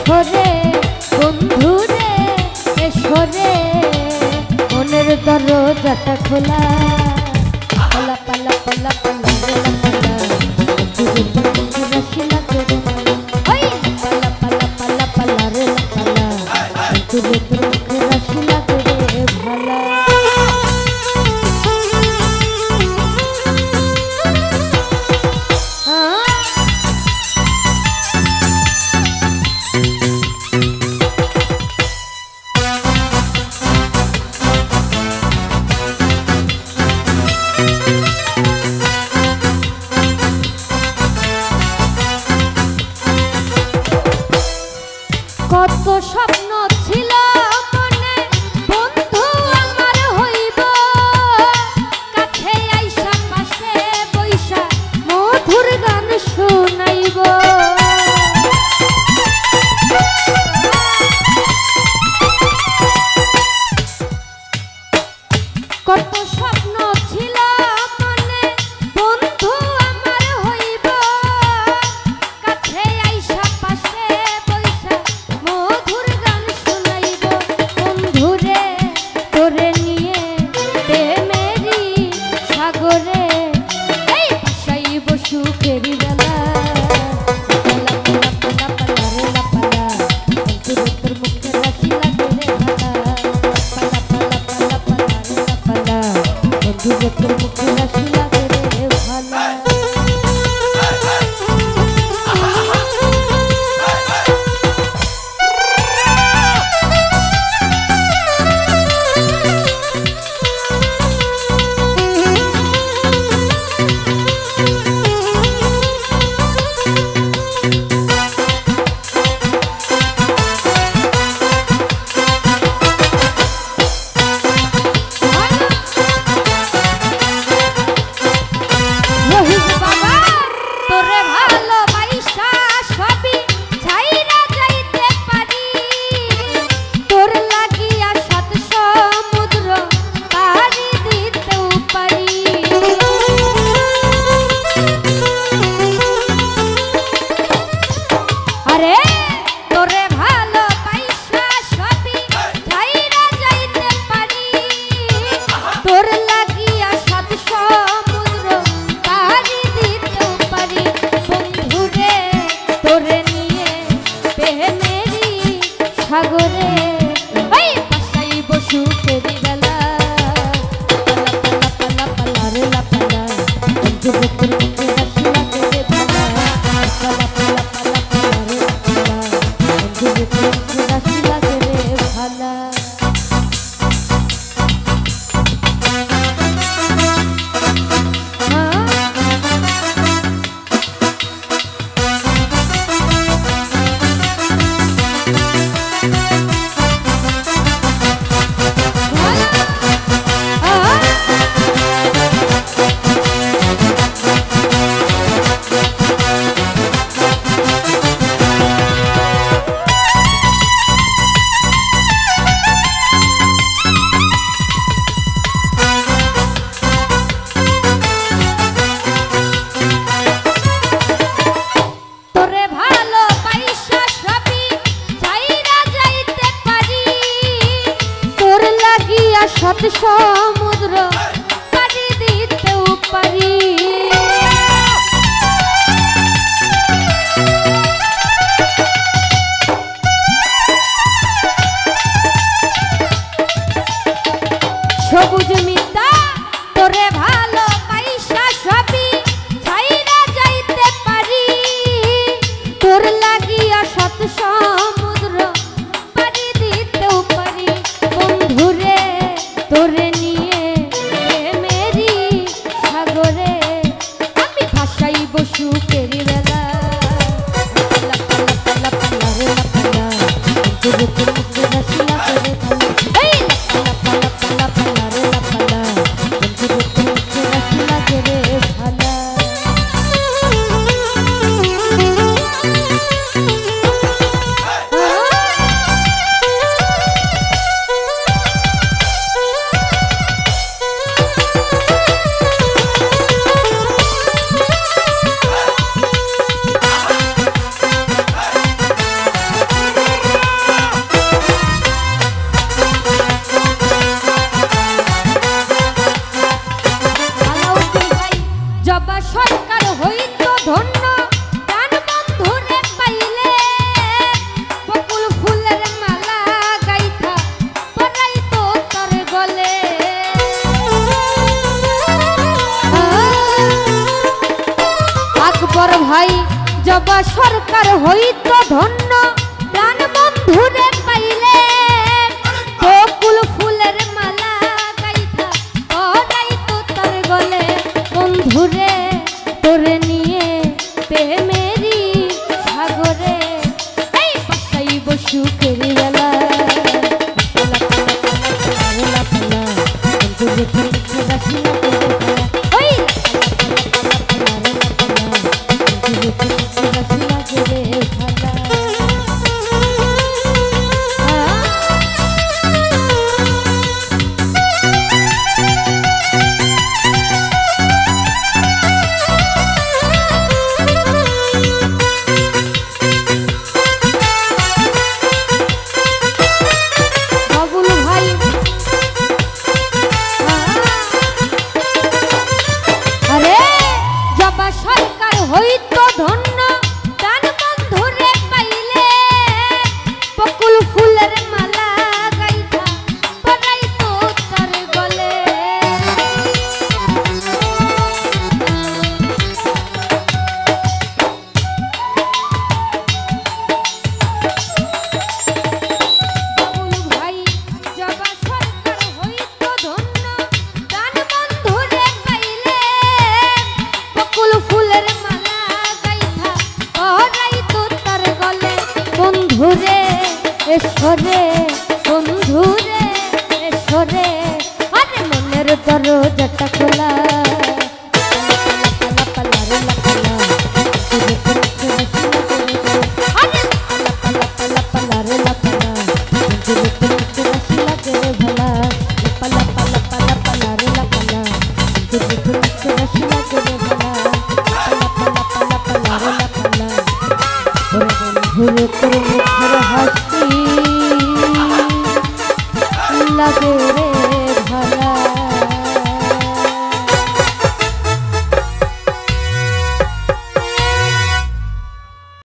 এসরে বন্ধুরে এসরে মনের দরজাটা খোলা পালা পালা পালা পালা পালা রসিলা করে ওই পালা পালা পালা পালা রে পালা তুলে তোকে রসিলা করে ভালা কত স্বপ্ন ছিল মনে বন্ধু আমার হইব কাছে আইসা পাশে বইসা মধুর গান শুনাইব কত স্বপ্ন ছিল মনে বন্ধু আমার হইব কাছে আইসা পাশে বইসা মধুর গান শুনাইব বন্ধুরে তোরে নিয়ে প্রেমেরি সাগরে এই ভাসাইব সুখেরি বেলা পালা পালা পালা রে পালা বন্ধুরে তোর মুখে রাখিলা করে ভালা পালা পালা পালা পালা রে পালা বন্ধুরে তোর মুখে রাখিলা করে ভালা সাগরে ওই ভাসাইব সুখেরি বেলা পালা পালা পালা রে পালা বন্ধুরে তোর মুখে রাখিলা করে ভালা পালা পালা পালা পালা রে পালা বন্ধুরে তোর মুখে রাখিলা করে ভালা সাত সমুদ্র পাড়ি দিতেও পারি সবুজ মিতা তোরে ভালো পাইসা সবই ছাইরা যাইতে পারি তোর লাগিয়া সাত সমুদ্র পাড়ি দিতেও পারি বন্ধুরে তোরে নিয়ে প্রেমেরি সাগরে আমি ভাসাইব সুখেরি বেলা পালা পালা পালা পালা রে পালা বন্ধুরে তোর মুখে রাখিলা করে ভালা এই পালা পালা পালা পালা রে পালা বন্ধুরে তোর মুখে রাখিলা করে ভালা সরকার হইত ধন্য প্রাণ বন্ধুরে পাইলে বকুল ফুলের মালা গাইথা পরাইত তার গলে বন্ধুরে তোরে নিয়ে প্রেমেরি সাগরে এই বাসাইব সুখের বেলা হইতো ধন্য প্রাণ বন্ধুরে পাইলে বকুল ফুলের মালা গাইথা পরাইতো তার গলে বকুল ভাই জবা সরকার হইতো ধন্য প্রাণ বন্ধুরে পাইলে বকুল ফুলের বন্ধুরে এসরে বন্ধুরে এসরে আরে মনের দরজাটা খোলা Guru